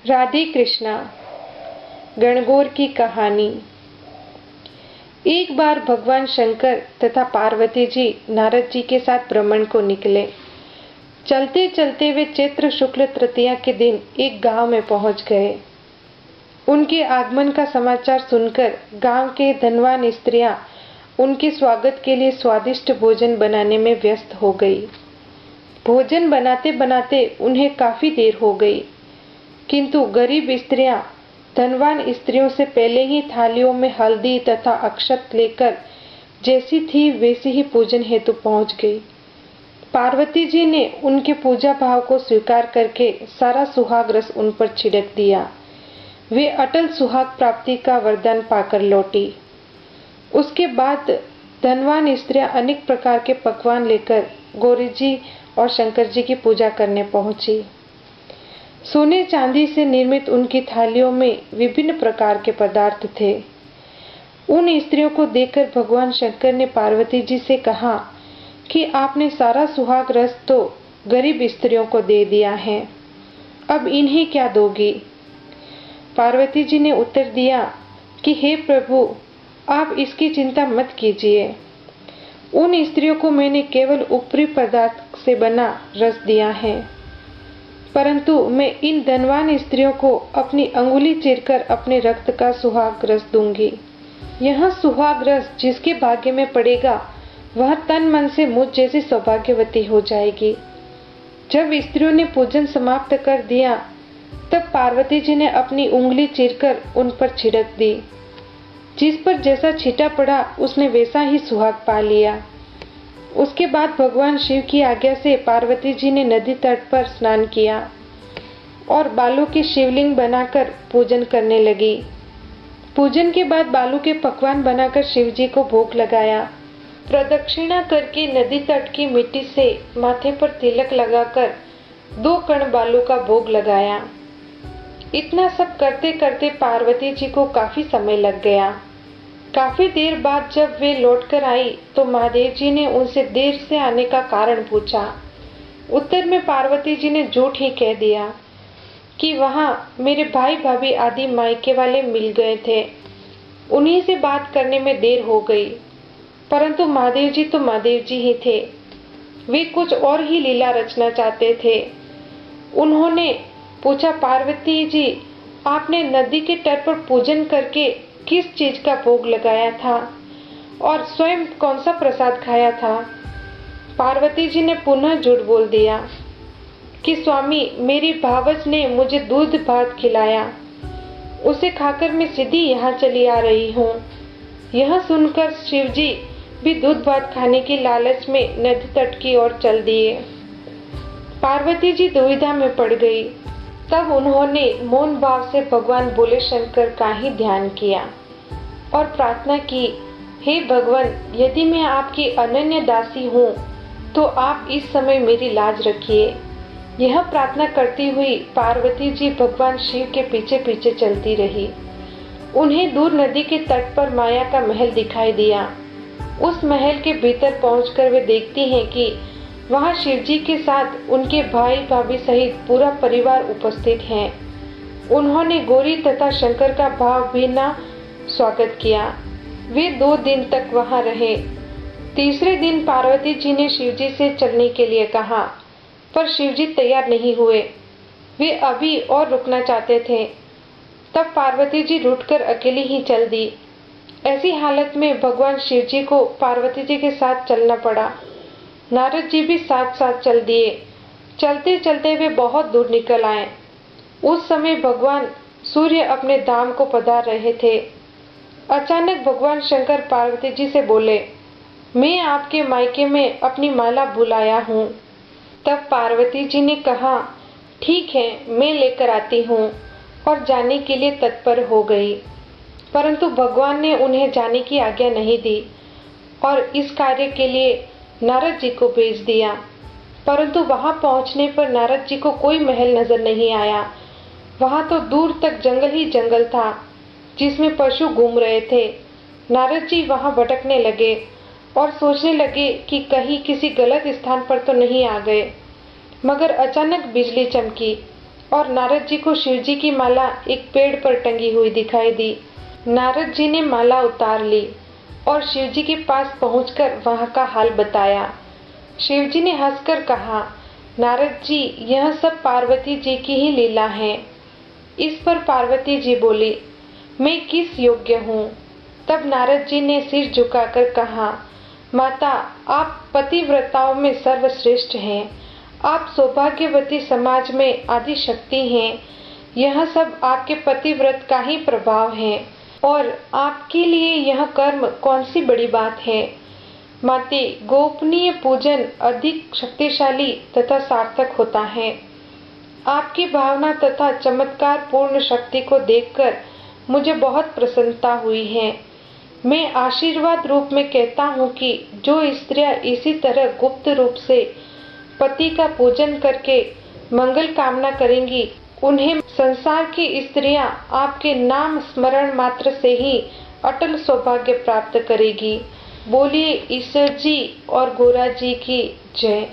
राधे कृष्णा। गणगौर की कहानी। एक बार भगवान शंकर तथा पार्वती जी नारद जी के साथ भ्रमण को निकले। चलते चलते वे चैत्र शुक्ल तृतीया के दिन एक गांव में पहुंच गए। उनके आगमन का समाचार सुनकर गांव के धनवान स्त्रियां उनके स्वागत के लिए स्वादिष्ट भोजन बनाने में व्यस्त हो गई। भोजन बनाते बनाते उन्हें काफी देर हो गई, किंतु गरीब स्त्रियां धनवान स्त्रियों से पहले ही थालियों में हल्दी तथा अक्षत लेकर जैसी थी वैसी ही पूजन हेतु पहुंच गई। पार्वती जी ने उनके पूजा भाव को स्वीकार करके सारा सुहाग रस उन पर छिड़क दिया। वे अटल सुहाग प्राप्ति का वरदान पाकर लौटी। उसके बाद धनवान स्त्रियां अनेक प्रकार के पकवान लेकर गौरी जी और शंकर जी की पूजा करने पहुंची। सोने चांदी से निर्मित उनकी थालियों में विभिन्न प्रकार के पदार्थ थे। उन स्त्रियों को देखकर भगवान शंकर ने पार्वती जी से कहा कि आपने सारा सुहाग रस तो गरीब स्त्रियों को दे दिया है, अब इन्हें क्या दोगी? पार्वती जी ने उत्तर दिया कि हे प्रभु, आप इसकी चिंता मत कीजिए। उन स्त्रियों को मैंने केवल ऊपरी पदार्थ से बना रस दिया है, परंतु मैं इन धनवान स्त्रियों को अपनी अंगुली चीरकर अपने रक्त का सुहाग रस दूंगी। यह सुहाग रस जिसके भाग्य में पड़ेगा वह तन मन से मुझ जैसी सौभाग्यवती हो जाएगी। जब स्त्रियों ने पूजन समाप्त कर दिया तब पार्वती जी ने अपनी उंगली चीरकर उन पर छिड़क दी। जिस पर जैसा छींटा पड़ा उसने वैसा ही सुहाग पा लिया। उसके बाद भगवान शिव की आज्ञा से पार्वती जी ने नदी तट पर स्नान किया और बालू की शिवलिंग बनाकर पूजन करने लगी। पूजन के बाद बालू के पकवान बनाकर शिव जी को भोग लगाया। प्रदक्षिणा करके नदी तट की मिट्टी से माथे पर तिलक लगाकर 2 कण बालू का भोग लगाया। इतना सब करते करते पार्वती जी को काफी समय लग गया। काफी देर बाद जब वे लौटकर आई तो महादेव जी ने उनसे देर से आने का कारण पूछा। उत्तर में पार्वती जी ने झूठ ही कह दिया कि वहां मेरे भाई भाभी आदि मायके वाले मिल गए थे, उन्हीं से बात करने में देर हो गई। परंतु महादेव जी तो महादेव जी ही थे, वे कुछ और ही लीला रचना चाहते थे। उन्होंने पूछा, पार्वती जी, आपने नदी के तट पर पूजन करके किस चीज का भोग लगाया था और स्वयं कौन सा प्रसाद खाया था? पार्वती जी ने पुनः झूठ बोल दिया कि स्वामी, मेरी भावज ने मुझे दूध भात खिलाया, उसे खाकर मैं सीधी यहाँ चली आ रही हूँ। यह सुनकर शिवजी भी दूध भात खाने की लालच में नदी तट की ओर चल दिए। पार्वती जी दुविधा में पड़ गई। तब उन्होंने मौन भाव से भगवान भोले शंकर का ही ध्यान किया और प्रार्थना की, हे भगवान, यदि मैं आपकी अनन्य दासी हूँ तो आप इस समय मेरी लाज रखिए। यह प्रार्थना करती हुई पार्वती जी भगवान शिव के पीछे पीछे चलती रही। उन्हें दूर नदी के तट पर माया का महल दिखाई दिया। उस महल के भीतर पहुंचकर वे देखती हैं कि वहां शिवजी के साथ उनके भाई भाभी सहित पूरा परिवार उपस्थित है। उन्होंने गौरी तथा शंकर का भावभीना स्वागत किया। वे 2 दिन तक वहां रहे। तीसरे दिन पार्वती जी ने शिवजी से चलने के लिए कहा, पर शिवजी तैयार नहीं हुए। वे अभी और रुकना चाहते थे। तब पार्वती जी रूठकर अकेली ही चल दी। ऐसी हालत में भगवान शिवजी को पार्वती जी के साथ चलना पड़ा। नारद जी भी साथ साथ चल दिए। चलते चलते वे बहुत दूर निकल आए। उस समय भगवान सूर्य अपने धाम को पधार रहे थे। अचानक भगवान शंकर पार्वती जी से बोले, मैं आपके मायके में अपनी माला भुलाया हूँ। तब पार्वती जी ने कहा, ठीक है, मैं लेकर आती हूँ, और जाने के लिए तत्पर हो गई। परंतु भगवान ने उन्हें जाने की आज्ञा नहीं दी और इस कार्य के लिए नारद जी को भेज दिया। परंतु वहां पहुंचने पर नारद जी को कोई महल नजर नहीं आया। वहां तो दूर तक जंगल ही जंगल था जिसमें पशु घूम रहे थे। नारद जी वहां भटकने लगे और सोचने लगे कि कहीं किसी गलत स्थान पर तो नहीं आ गए। मगर अचानक बिजली चमकी। और नारद जी को शिव जी की माला एक पेड़ पर टंगी हुई दिखाई दी। नारद जी ने माला उतार ली और शिव जी के पास पहुंचकर वहां का हाल बताया। शिव जी ने हंसकर कहा, नारद जी, यह सब पार्वती जी की ही लीला है। इस पर पार्वती जी बोली, मैं किस योग्य हूँ? तब नारद जी ने सिर झुकाकर कहा, माता, आप पतिव्रताओं में सर्वश्रेष्ठ हैं। आप सौभाग्यवती समाज में आदि शक्ति हैं। यह सब आपके पतिव्रत का ही प्रभाव है और आपके लिए यह कर्म कौन सी बड़ी बात है। माते, गोपनीय पूजन अधिक शक्तिशाली तथा सार्थक होता है। आपकी भावना तथा चमत्कार पूर्ण शक्ति को देखकर मुझे बहुत प्रसन्नता हुई है। मैं आशीर्वाद रूप में कहता हूँ कि जो स्त्रियां इसी तरह गुप्त रूप से पति का पूजन करके मंगल कामना करेंगी, उन्हें संसार की स्त्रियां आपके नाम स्मरण मात्र से ही अटल सौभाग्य प्राप्त करेगी। बोलिए ईश्वर जी और गोरा जी की जय।